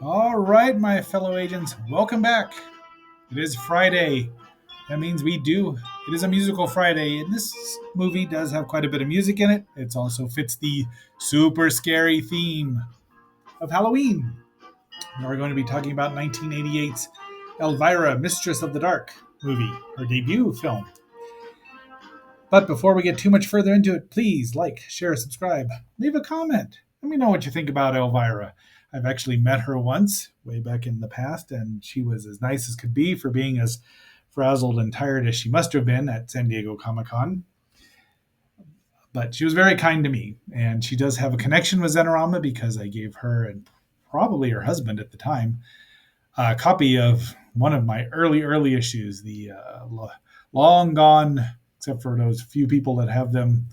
All right, my fellow agents, welcome back. It is Friday. That means it is a musical Friday, and this movie does have quite a bit of music in it. It also fits the super scary theme of Halloween. We're going to be talking about 1988's Elvira, Mistress of the Dark movie, her debut film. But before we get too much further into it, please like, share, subscribe, leave a comment. Let me know what you think about Elvira. I've actually met her once, way back in the past, and she was as nice as could be for being as frazzled and tired as she must have been at San Diego Comic Con. But she was very kind to me, and she does have a connection with Zenorama because I gave her and probably her husband at the time a copy of one of my early issues, the long gone, except for those few people that have them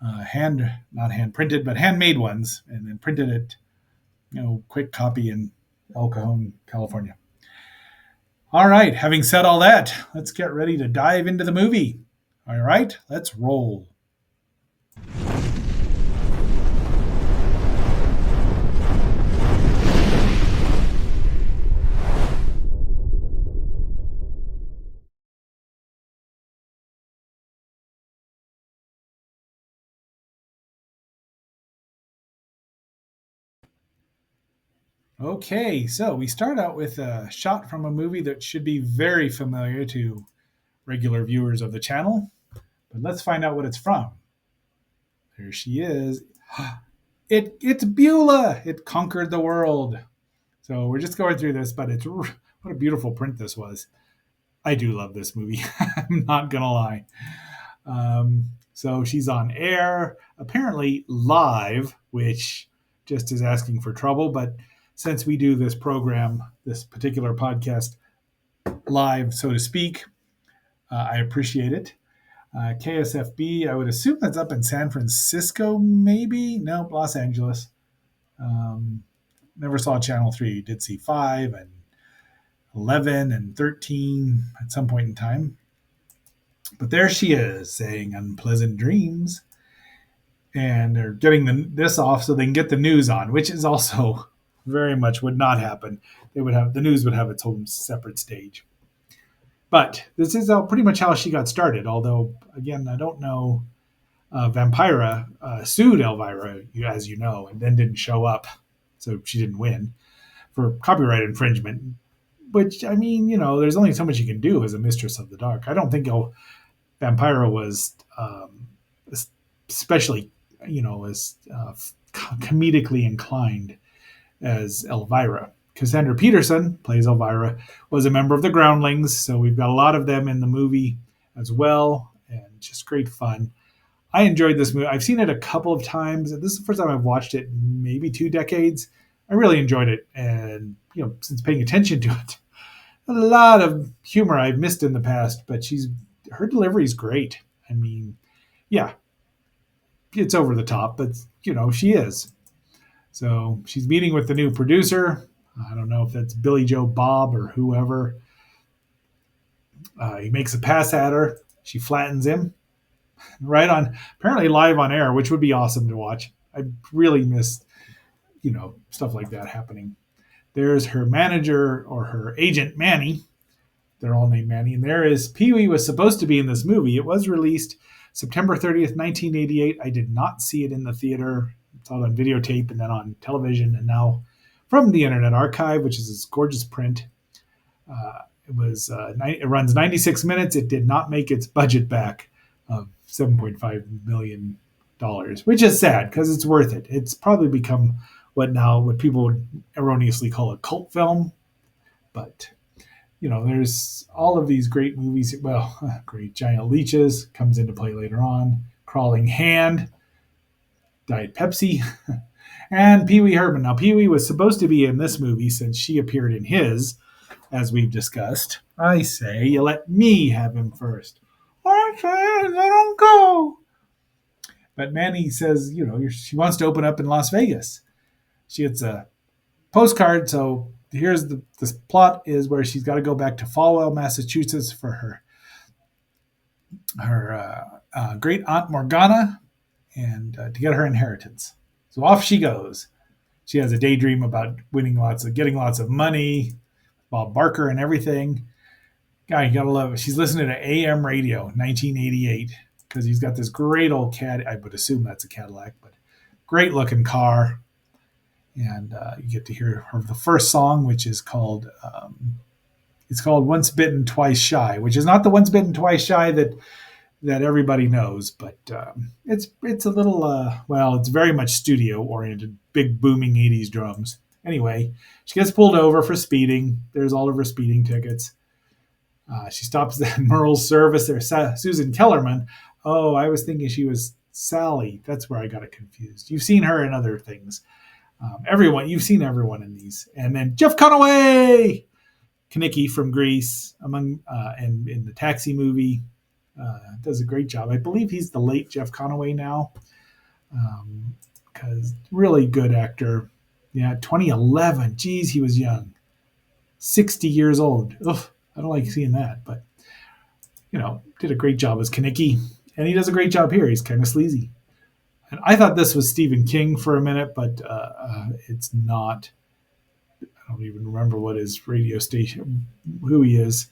not hand printed, but handmade ones, and then printed it, quick copy in El Cajon, California. All right, having said all that, let's get ready to dive into the movie. All right, let's roll. Okay, so we start out with a shot from a movie that should be very familiar to regular viewers of the channel, but let's find out what it's from. There she is. It's Beulah. It conquered the world. So we're just going through this, but what a beautiful print this was. I do love this movie. I'm not gonna lie. So she's on air, apparently live, which just is asking for trouble. But since we do this program, this particular podcast, live, so to speak, I appreciate it. KSFB, I would assume that's up in San Francisco, maybe? No, Los Angeles. Um, Never saw Channel 3. Did see 5 and 11 and 13 at some point in time. But there she is saying unpleasant dreams. And they're getting this off so they can get the news on, which is also very much would not happen. The news would have its own separate stage. But this is pretty much how she got started. Although, again, I don't know. Vampira sued Elvira, as you know, and then didn't show up, so she didn't win for copyright infringement. Which, I mean, there's only so much you can do as a mistress of the dark. I don't think Vampira was especially, as comedically inclined as Elvira. Cassandra Peterson plays Elvira, was a member of the Groundlings, so we've got a lot of them in the movie as well, and just great fun. I enjoyed this movie. I've seen it a couple of times. This is the first time I've watched it in maybe 2 decades. I really enjoyed it, and since paying attention to it, a lot of humor I've missed in the past, but her delivery is great. I mean, yeah, it's over the top, but she is. So she's meeting with the new producer. I don't know if that's Billy Joe Bob or whoever. He makes a pass at her. She flattens him right on, apparently live on air, which would be awesome to watch. I really miss, stuff like that happening. There's her manager or her agent, Manny. They're all named Manny. And there is Pee Wee was supposed to be in this movie. It was released September 30th, 1988. I did not see it in the theater. I saw it on videotape and then on television, and now from the Internet Archive, which is this gorgeous print. It runs 96 minutes. It did not make its budget back of $7.5 million, which is sad because it's worth it. It's probably become what people would erroneously call a cult film. But, there's all of these great movies. Well, Great Giant Leeches comes into play later on. Crawling Hand, Diet Pepsi, and Pee Wee Herman. Now, Pee Wee was supposed to be in this movie since she appeared in his, as we've discussed. I say you let me have him first. I say let him go. But Manny says, she wants to open up in Las Vegas. She gets a postcard. So here's the plot is where she's got to go back to Falwell, Massachusetts for her great aunt Morgana and to get her inheritance. So off she goes. She has a daydream about getting lots of money, Bob Barker and everything. Guy, you gotta love it. She's listening to AM radio, 1988, because he's got this great old cat. I would assume that's a Cadillac, but great looking car. And you get to hear her the first song, which is called it's called "Once Bitten, Twice Shy," which is not the "Once Bitten, Twice Shy" that everybody knows, but it's a little well, it's very much studio oriented, big booming '80s drums. Anyway, she gets pulled over for speeding. There's all of her speeding tickets. She stops at Merle's service. There's Susan Kellerman. Oh, I was thinking she was Sally. That's where I got it confused. You've seen her in other things. You've seen everyone in these. And then Jeff Conaway, Kenickie from Grease, and in the Taxi movie, does a great job. I believe he's the late Jeff Conaway now, because really good actor. Yeah, 2011. Geez, he was young, 60 years old. Ugh, I don't like seeing that, but did a great job as Kenickie, and he does a great job here. He's kind of sleazy. And I thought this was Stephen King for a minute, but it's not. I don't even remember what his radio station, who he is.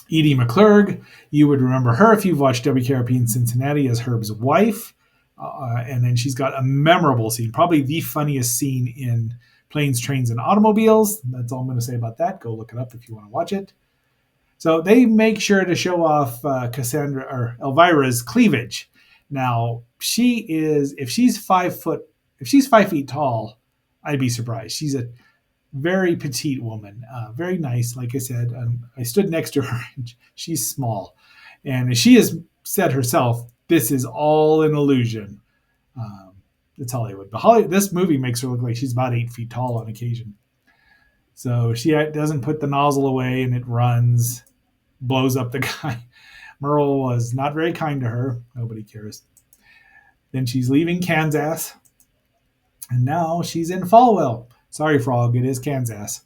Edie McClurg, you would remember her if you've watched WKRP in Cincinnati as Herb's wife. And then she's got a memorable scene, probably the funniest scene in Planes, Trains, and Automobiles. That's all I'm going to say about that. Go look it up if you want to watch it. So they make sure to show off Cassandra or Elvira's cleavage. Now, if she's 5 feet tall, I'd be surprised. She's a very petite woman, very nice. Like I said, I stood next to her. And she's small, and she has said herself, "This is all an illusion." It's Hollywood, but this movie makes her look like she's about 8 feet tall on occasion. So she doesn't put the nozzle away, and it runs, blows up the guy. Merle was not very kind to her. Nobody cares. Then she's leaving Kansas, and now she's in Falwell. Sorry, Frog, it is Kansas.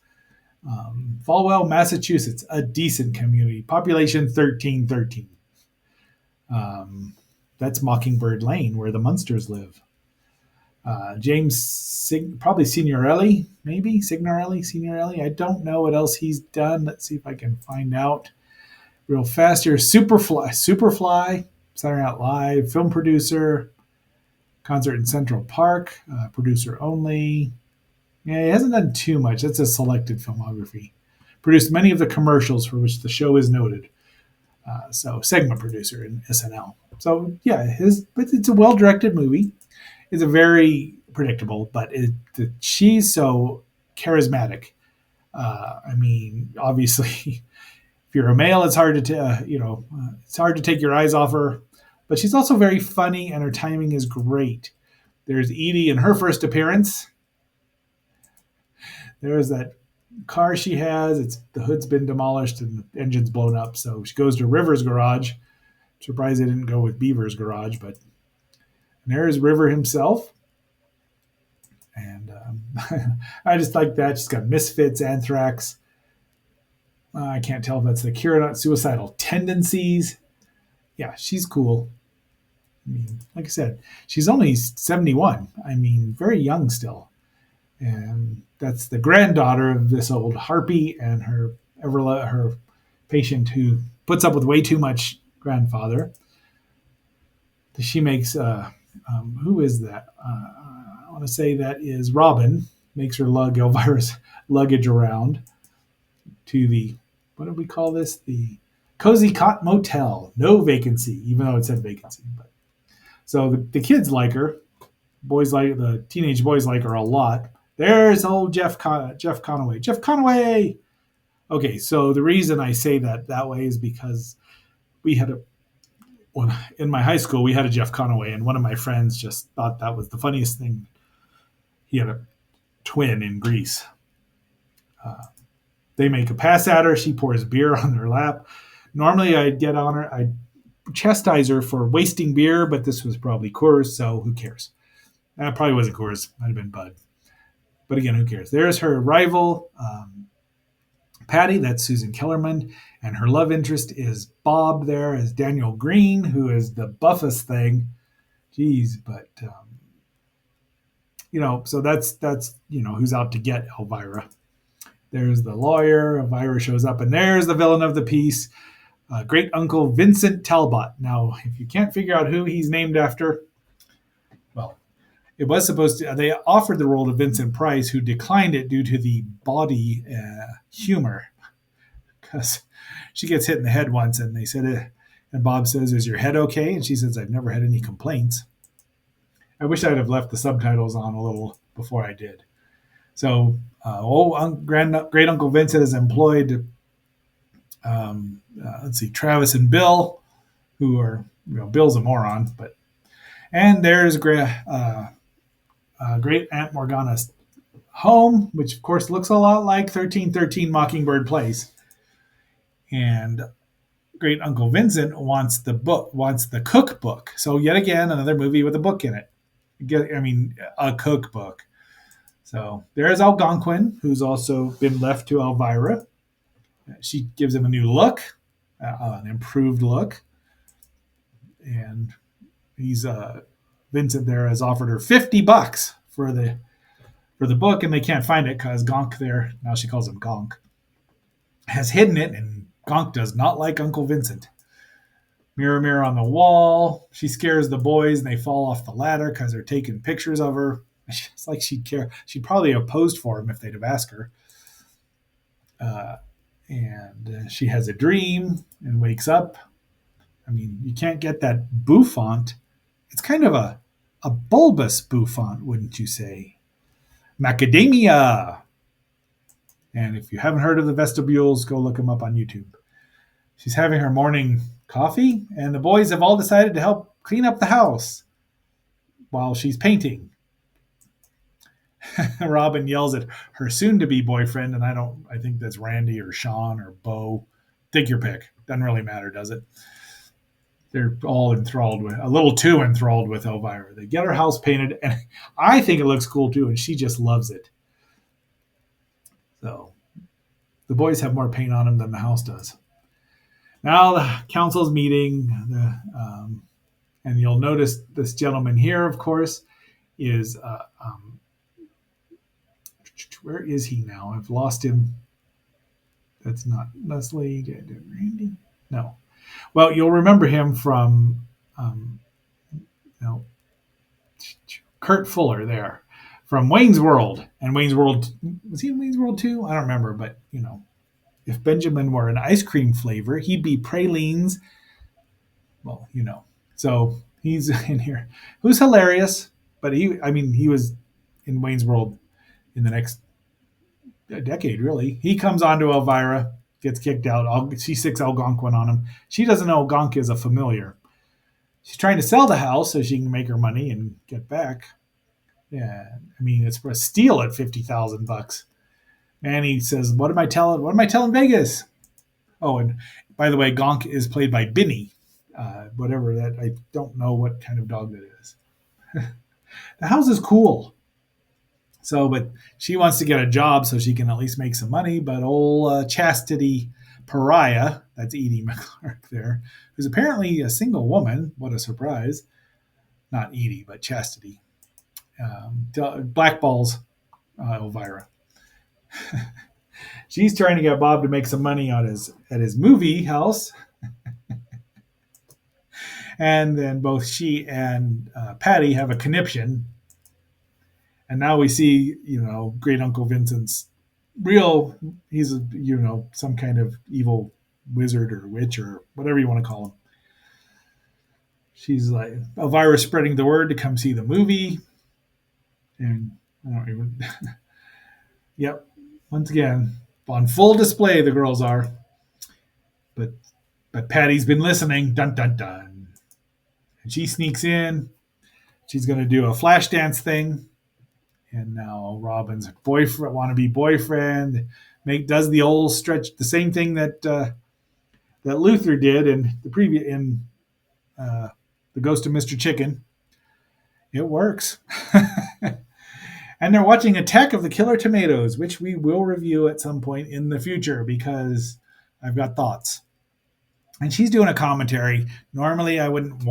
Falwell, Massachusetts, a decent community. Population 1313. That's Mockingbird Lane, where the Munsters live. James probably Signorelli, maybe Signorelli. I don't know what else he's done. Let's see if I can find out real fast here. Superfly, Saturday Night Live, film producer, concert in Central Park, producer only. Yeah, he hasn't done too much. That's a selected filmography. Produced many of the commercials for which the show is noted. So segment producer in SNL. So yeah, it's a well-directed movie. It's a very predictable, but she's so charismatic. Obviously, if you're a male, it's hard to it's hard to take your eyes off her. But she's also very funny, and her timing is great. There's Edie in her first appearance. There's that car she has. The hood's been demolished and the engine's blown up. So she goes to River's garage. I'm surprised they didn't go with Beaver's garage, but there's River himself. And I just like that. She's got Misfits, Anthrax. I can't tell if that's the Cure or not. Suicidal Tendencies. Yeah, she's cool. Like I said, she's only 71. Very young still. And that's the granddaughter of this old harpy and her patient who puts up with way too much grandfather. She makes who is that? I want to say that is Robin. Makes her lug Elvira's luggage around to the, what do we call this? The Cozy Cot Motel. No vacancy, even though it said vacancy. But so the kids like her. The teenage boys like her a lot. There's old Jeff Conaway. Jeff Conaway. Okay, so the reason I say that way is because in my high school we had a Jeff Conaway, and one of my friends just thought that was the funniest thing. He had a twin in Greece. They make a pass at her. She pours beer on their lap. Normally I'd get on her. I'd chastise her for wasting beer, but this was probably Coors, so who cares? That probably wasn't Coors. Might have been Bud. But again, who cares? There's her rival, Patty. That's Susan Kellerman. And her love interest is Bob there as Daniel Green, who is the buffest thing. Geez, but So that's who's out to get Elvira. There's the lawyer. Elvira shows up, and there's the villain of the piece, great uncle Vincent Talbot. Now, if you can't figure out who he's named after, well, it was supposed to. They offered the role to Vincent Price, who declined it due to the body humor, because she gets hit in the head once, and they said it. And Bob says, "Is your head okay?" And she says, "I've never had any complaints." I wish I'd have left the subtitles on a little before I did. So, great Uncle Vincent has employed, let's see, Travis and Bill, who are, Bill's a moron, and there's great Aunt Morgana's home, which of course looks a lot like 1313 Mockingbird Place. And great Uncle Vincent wants the cookbook. So yet again, another movie with a book in it. A cookbook. So there's Algonquin, who's also been left to Elvira. She gives him a new look, an improved look, and he's Vincent there has offered her $50 for the book, and they can't find it because Gonk there, now she calls him Gonk, has hidden it, and Gonk does not like Uncle Vincent. Mirror, mirror on the wall. She scares the boys, and they fall off the ladder because they're taking pictures of her. It's like she'd care. She'd probably have posed for him if they'd have asked her. And she has a dream and wakes up. You can't get that bouffant. It's kind of a bulbous bouffant, wouldn't you say? Macadamia. And if you haven't heard of the vestibules, go look them up on YouTube. She's having her morning coffee, and the boys have all decided to help clean up the house while she's painting. Robin yells at her soon-to-be boyfriend, and I think that's Randy or Sean or Bo. Take your pick. Doesn't really matter, does it? They're all a little too enthralled with Elvira. They get her house painted, and I think it looks cool too, and she just loves it. So the boys have more paint on them than the house does. Now the council's meeting, and you'll notice this gentleman here, of course, is where is he now? I've lost him. That's not Leslie. Randy? No. Well, you'll remember him from Kurt Fuller there from Wayne's World. And Wayne's World, was he in Wayne's World too? I don't remember, but if Benjamin were an ice cream flavor, he'd be pralines. Well, So he's in here. Who's hilarious, but he was in Wayne's World in the next decade, really. He comes onto Elvira, gets kicked out. She sticks Algonquin on him. She doesn't know Gonk is a familiar. She's trying to sell the house so she can make her money and get back. Yeah, it's for a steal at $50,000. And he says, "What am I telling Vegas?" Oh, and by the way, Gonk is played by Binny. Whatever that, I don't know what kind of dog that is. The house is cool. So, but she wants to get a job so she can at least make some money. But old Chastity Pariah, that's Edie McClark there, who's apparently a single woman. What a surprise. Not Edie, but Chastity. Blackballs Elvira. She's trying to get Bob to make some money at his movie house. And then both she and Patty have a conniption. And now we see, great Uncle Vincent's he's some kind of evil wizard or witch or whatever you want to call him. She's like, Elvira's spreading the word to come see the movie. And I don't even, yep. Once again, on full display, the girls are. But Patty's been listening. Dun, dun, dun. And she sneaks in. She's going to do a flash dance thing. And now Robin's wannabe boyfriend does the old stretch, the same thing that Luther did in the Ghost of Mr. Chicken. It works. And they're watching Attack of the Killer Tomatoes, which we will review at some point in the future because I've got thoughts. And she's doing a commentary. Normally, I wouldn't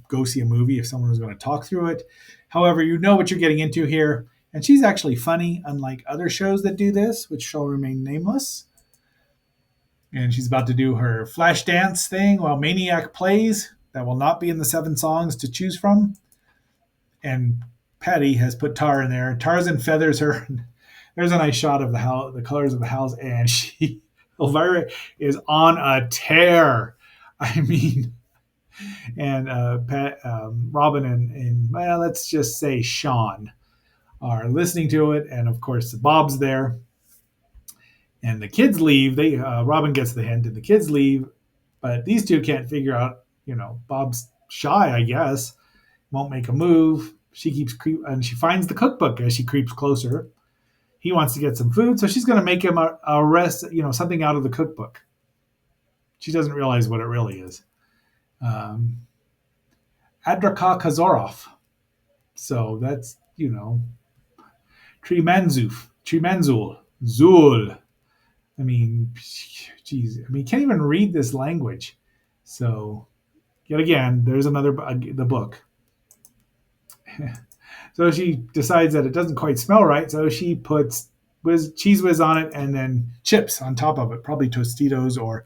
go see a movie if someone was going to talk through it. However, you know what you're getting into here. And she's actually funny, unlike other shows that do this, which shall remain nameless. And she's about to do her flash dance thing while Maniac plays. That will not be in the 7 songs to choose from. And Patty has put Tar in there. Tarzan feathers her. There's a nice shot of the house, the colors of the house, and Elvira is on a tear. I mean, and Robin and well, let's just say Sean are listening to it, and of course Bob's there, and the kids leave. They Robin gets the hint, and the kids leave, but these two can't figure out. Bob's shy, I guess, won't make a move. She keeps and she finds the cookbook as she creeps closer. He wants to get some food, so she's going to make him a rest, something out of the cookbook. She doesn't realize what it really is. Adraka Kazorov. So that's, Trimanzul, Zul. I mean, geez, can't even read this language. So, yet again, there's another, the book. So she decides that it doesn't quite smell right, so she puts cheese whiz on it and then chips on top of it, probably Tostitos or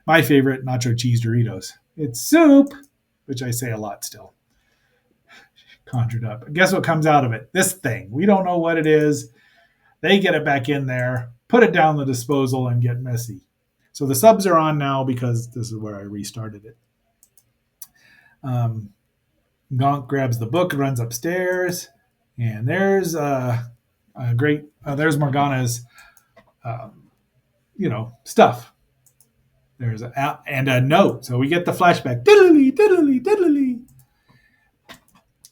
my favorite, nacho cheese Doritos. It's soup, which I say a lot still. Conjured up. Guess what comes out of it? This thing. We don't know what it is. They get it back in there, put it down the disposal, and get messy. So the subs are on now because this is where I restarted it. Gonk grabs the book and runs upstairs, and there's there's Morgana's, stuff. There's an app and a note, so we get the flashback. Diddly diddly diddly.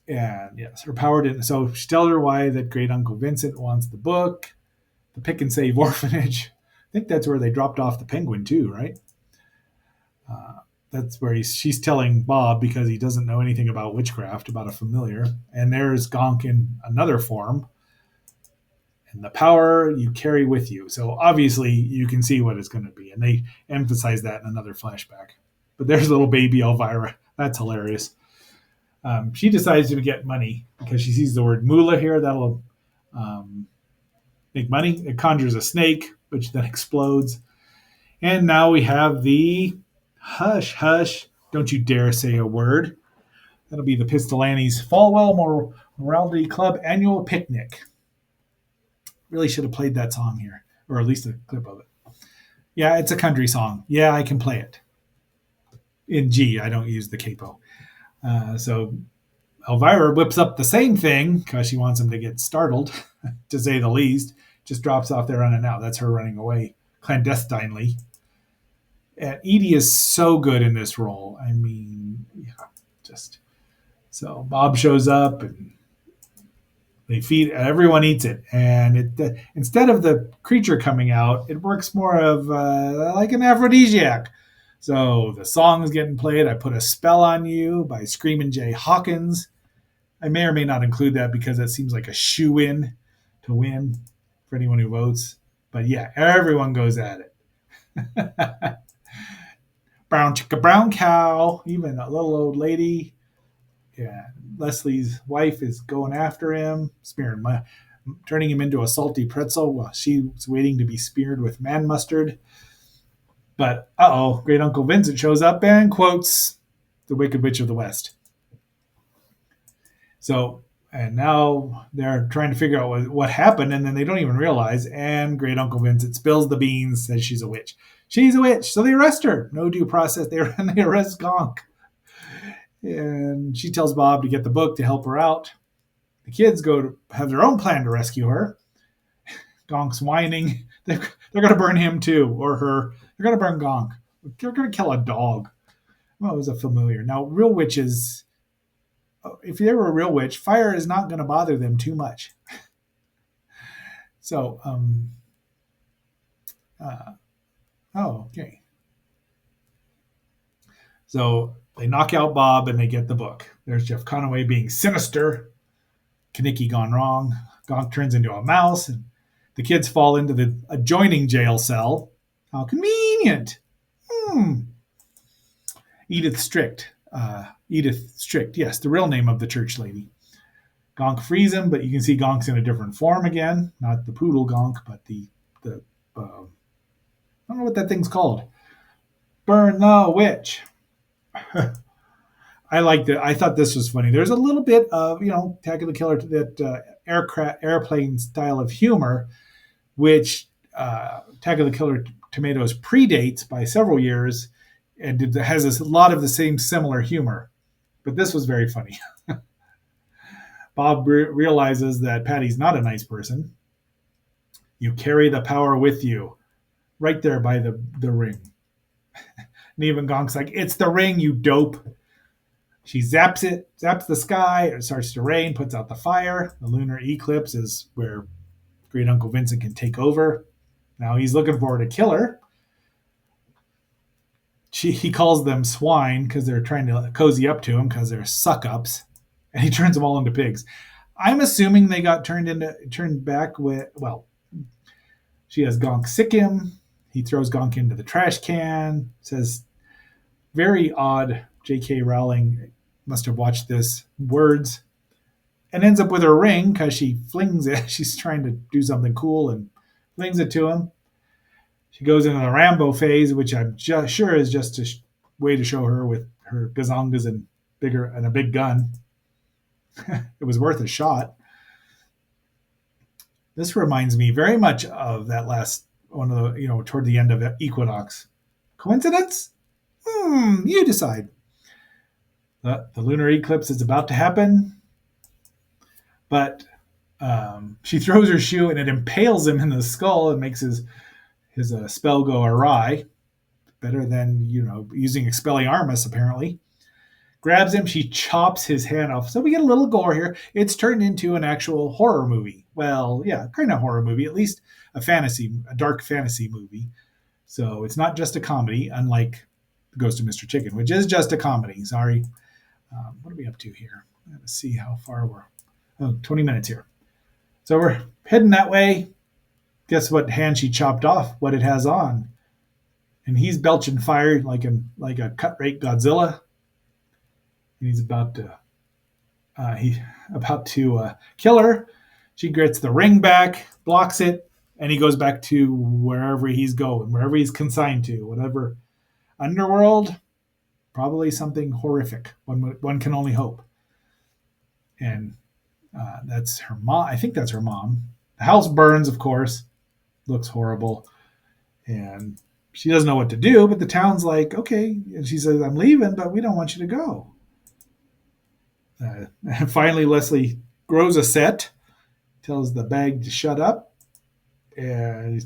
And yes, her power didn't. So she tells her why that great uncle Vincent wants the book, the Pick and Save orphanage. I think that's where they dropped off the penguin too, right? That's where she's telling Bob because he doesn't know anything about witchcraft, about a familiar. And there's Gonk in another form. And the power you carry with you. So obviously you can see what it's going to be. And they emphasize that in another flashback. But there's little baby Elvira. That's hilarious. She decides to get money because she sees the word moolah here. That'll make money. It conjures a snake, which then explodes. And now we have the hush, hush, don't you dare say a word. That'll be the Pistolantes Falwell Morality Club annual picnic. Really should have played that song here, or at least a clip of it. Yeah, it's a country song. Yeah, I can play it. In G, I don't use the capo. So Elvira whips up the same thing because she wants him to get startled, to say the least. Just drops off there running out. That's her running away clandestinely. And Edie is so good in this role. I mean, just so Bob shows up and they feed. Everyone eats it, and it instead of the creature coming out, it works more of like an aphrodisiac. So the song is getting played. I Put a Spell on You by Screamin' Jay Hawkins. I may or may not include that because that seems like a shoe-in to win for anyone who votes. But yeah, everyone goes at it. Brown chicka brown cow, even a little old lady. Yeah, Leslie's wife is going after him, turning him into a salty pretzel while she's waiting to be speared with man mustard. But great Uncle Vincent shows up and quotes the Wicked Witch of the West. So, and now they're trying to figure out what happened, and then they don't even realize. And great Uncle Vincent spills the beans, says she's a witch. She's a witch, so they arrest her. No due process. They arrest Gonk. And she tells Bob to get the book to help her out. The kids go to have their own plan to rescue her. Gonk's whining. They're going to burn him too, or her. They're going to burn Gonk. They're going to kill a dog. Well, it was a familiar. Now, real witches, if they were a real witch, fire is not going to bother them too much. So, okay. So they knock out Bob and they get the book. There's Jeff Conaway being sinister. Kaniki gone wrong. Gonk turns into a mouse, and the kids fall into the adjoining jail cell. How convenient. Edith Strict, yes, the real name of the church lady. Gonk frees him, but you can see Gonk's in a different form again. Not the poodle Gonk, but the I don't know what that thing's called. Burn the witch. I liked it. I thought this was funny. There's a little bit of Attack of the Killer, that airplane style of humor, which Attack of the Killer Tomatoes predates by several years, and it has a lot of the same similar humor. But this was very funny. Bob realizes that Patty's not a nice person. You carry the power with you, right there by the ring. And even Gonk's like, "It's the ring, you dope." She zaps the sky. It starts to rain, puts out the fire. The lunar eclipse is where Great Uncle Vincent can take over. Now he's looking for a killer. He calls them swine because they're trying to cozy up to him because they're suck ups, and he turns them all into pigs. I'm assuming they got turned back with, well, she has Gonk sick him. He throws Gonk into the trash can. Says very odd. J.K. Rowling must have watched this words, and ends up with her ring because she flings it. She's trying to do something cool and flings it to him. She goes into the Rambo phase, which I'm sure is just a way to show her with her gazongas and a big gun. It was worth a shot. This reminds me very much of that last one of the, toward the end of Equinox. Coincidence? You decide. The lunar eclipse is about to happen, but she throws her shoe and it impales him in the skull and makes his spell go awry. Better than using Expelliarmus apparently. Grabs him, she chops his hand off. So we get a little gore here. It's turned into an actual horror movie. Well, yeah, kind of horror movie, at least a dark fantasy movie. So it's not just a comedy, unlike The Ghost of Mr. Chicken, which is just a comedy. Sorry. What are we up to here? Let's see how far we're. 20 minutes here. So we're heading that way. Guess what hand she chopped off, what it has on. And he's belching fire like a cut rate Godzilla. And he's about to kill her. She gets the ring back, blocks it, and he goes back to wherever he's going, wherever he's consigned to, whatever underworld. Probably something horrific. One can only hope. And that's her mom. I think that's her mom. The house burns, of course. Looks horrible. And she doesn't know what to do, but the town's like, okay. And she says, "I'm leaving, but we don't want you to go." And finally, Leslie grows a set, tells the bag to shut up. And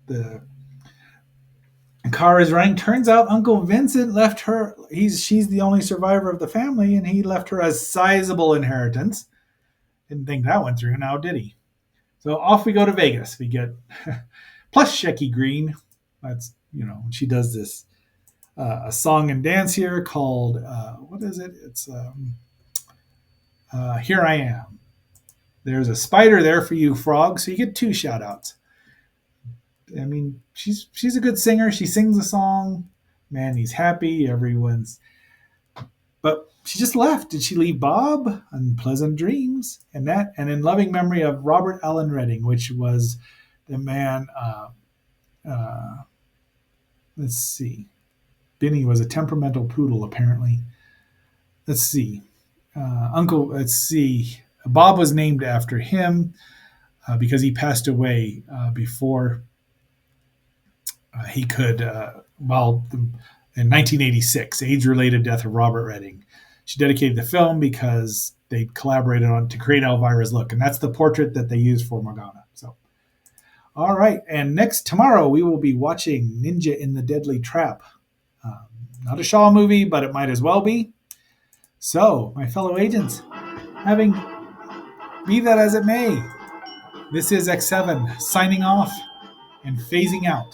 the car is running. Turns out Uncle Vincent left her. She's the only survivor of the family, and he left her a sizable inheritance. Didn't think that went through now, did he? So off we go to Vegas. We get plus Shecky Green. That's, she does this a song and dance here called, what is it? It's Here I Am. There's a spider there for you, frog. So you get 2 shout outs. I mean, she's a good singer. She sings a song. Man, he's happy. But she just left. Did she leave Bob? Unpleasant dreams. And in loving memory of Robert Allen Redding, which was the man. Let's see. Benny was a temperamental poodle, apparently. Let's see. Let's see. Bob was named after him because he passed away before he could, in 1986, age-related death of Robert Redding. She dedicated the film because they collaborated to create Elvira's look, and that's the portrait that they used for Morgana. So, all right, and tomorrow we will be watching Ninja in the Deadly Trap. Not a Shaw movie, but it might as well be. So, my fellow agents, be that as it may, this is X7 signing off and phasing out.